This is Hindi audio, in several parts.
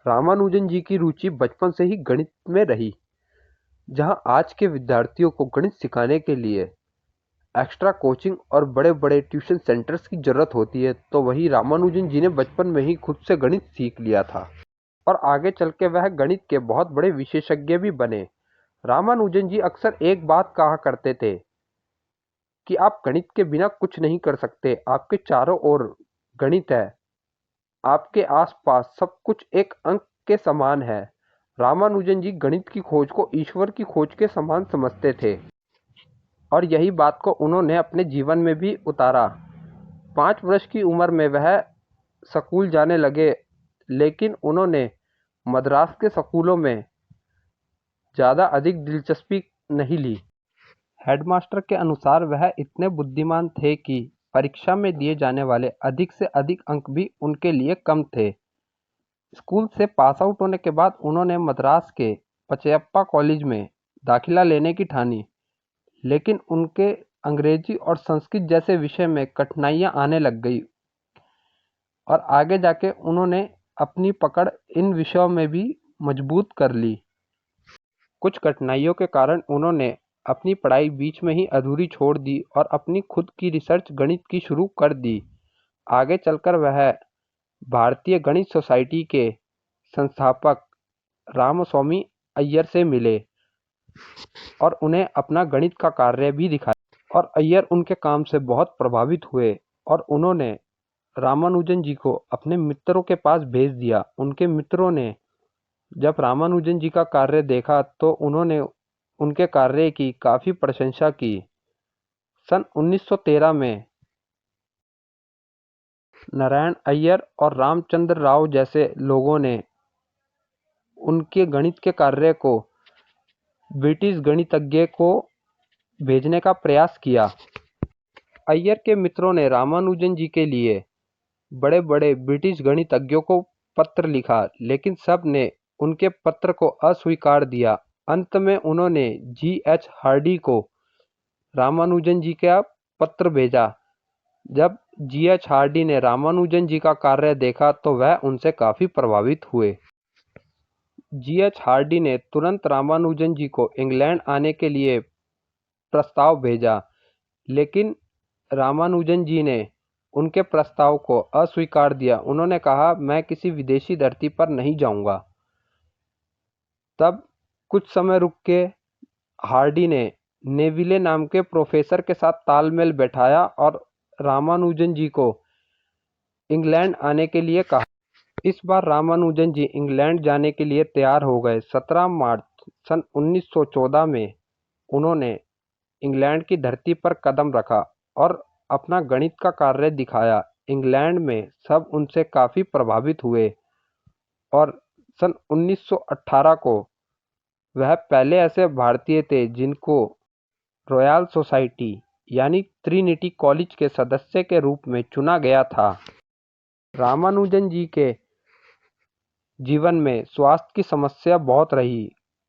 रामानुजन जी की रुचि बचपन से ही गणित में रही। जहां आज के विद्यार्थियों को गणित सिखाने के लिए एक्स्ट्रा कोचिंग और बड़े-बड़े ट्यूशन सेंटर्स की जरूरत होती है, तो वहीं रामानुजन जी ने बचपन में ही खुद से गणित सीख लिया था और आगे चल के वह गणित के बहुत बड़े विशेषज्ञ भी बने। रामानुजन जी अक्सर एक बात कहा करते थे कि आप गणित के बिना कुछ नहीं कर सकते। आपके चारों ओर गणित है, आपके आसपास सब कुछ एक अंक के समान है। रामानुजन जी गणित की खोज को ईश्वर की खोज के समान समझते थे और यही बात को उन्होंने अपने जीवन में भी उतारा। 5 वर्ष की उम्र में वह स्कूल जाने लगे, लेकिन उन्होंने मद्रास के स्कूलों में ज़्यादा अधिक दिलचस्पी नहीं ली। हेडमास्टर के अनुसार वह इतने बुद्धिमान थे कि परीक्षा में दिए जाने वाले अधिक से अधिक अंक भी उनके लिए कम थे। स्कूल से पास आउट होने के बाद उन्होंने मद्रास के पचैयप्पा कॉलेज में दाखिला लेने की ठानी, लेकिन उनके अंग्रेजी और संस्कृत जैसे विषय में कठिनाइयां आने लग गई और आगे जाके उन्होंने अपनी पकड़ इन विषयों में भी मजबूत कर ली। कुछ कठिनाइयों के कारण उन्होंने अपनी पढ़ाई बीच में ही अधूरी छोड़ दी और अपनी खुद की रिसर्च गणित की शुरू कर दी। आगे चलकर वह भारतीय गणित सोसाइटी के संस्थापक रामस्वामी अय्यर से मिले और उन्हें अपना गणित का कार्य भी दिखाया और अय्यर उनके काम से बहुत प्रभावित हुए और उन्होंने रामानुजन जी को अपने मित्रों के पास भेज दिया। उनके मित्रों ने जब रामानुजन जी का कार्य देखा तो उन्होंने उनके कार्य की काफ़ी प्रशंसा की। सन 1913 में नारायण अय्यर और रामचंद्र राव जैसे लोगों ने उनके गणित के कार्य को ब्रिटिश गणितज्ञ को भेजने का प्रयास किया। अय्यर के मित्रों ने रामानुजन जी के लिए बड़े-बड़े ब्रिटिश गणितज्ञों को पत्र लिखा, लेकिन सब ने उनके पत्र को अस्वीकार दिया। अंत में उन्होंने जी.एच. हार्डी को रामानुजन जी का पत्र भेजा। जब जी.एच. हार्डी ने रामानुजन जी का कार्य देखा तो वह उनसे काफ़ी प्रभावित हुए। जी.एच. हार्डी ने तुरंत रामानुजन जी को इंग्लैंड आने के लिए प्रस्ताव भेजा, लेकिन रामानुजन जी ने उनके प्रस्ताव को अस्वीकार दिया। उन्होंने कहा, मैं किसी विदेशी धरती पर नहीं जाऊंगा। तब कुछ समय रुक के हार्डी ने नेविले नाम के प्रोफेसर के साथ तालमेल बैठाया और रामानुजन जी को इंग्लैंड आने के लिए कहा। इस बार रामानुजन जी इंग्लैंड जाने के लिए तैयार हो गए। 17 मार्च सन 1914 में उन्होंने इंग्लैंड की धरती पर कदम रखा और अपना गणित का कार्य दिखाया। इंग्लैंड में सब उनसे काफ़ी प्रभावित हुए और सन 1918 को वह पहले ऐसे भारतीय थे जिनको रॉयल सोसाइटी यानी ट्रिनिटी कॉलेज के सदस्य के रूप में चुना गया था। रामानुजन जी के जीवन में स्वास्थ्य की समस्या बहुत रही,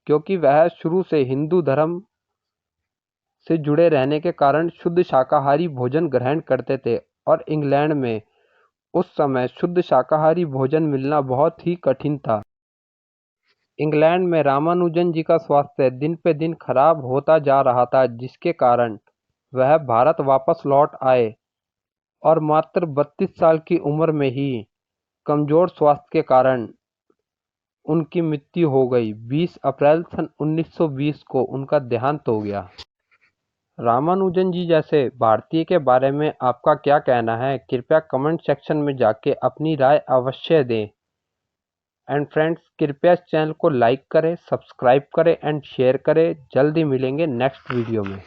क्योंकि वह शुरू से हिंदू धर्म से जुड़े रहने के कारण शुद्ध शाकाहारी भोजन ग्रहण करते थे और इंग्लैंड में उस समय शुद्ध शाकाहारी भोजन मिलना बहुत ही कठिन था। इंग्लैंड में रामानुजन जी का स्वास्थ्य दिन पे दिन खराब होता जा रहा था, जिसके कारण वह भारत वापस लौट आए और मात्र 32 साल की उम्र में ही कमजोर स्वास्थ्य के कारण उनकी मृत्यु हो गई। 20 अप्रैल सन 1920 को उनका देहांत हो गया। रामानुजन जी जैसे भारतीय के बारे में आपका क्या कहना है? कृपया कमेंट सेक्शन में जाके अपनी राय अवश्य दें। एंड फ्रेंड्स, कृपया इस चैनल को लाइक करें, सब्सक्राइब करें एंड शेयर करें। जल्दी मिलेंगे नेक्स्ट वीडियो में।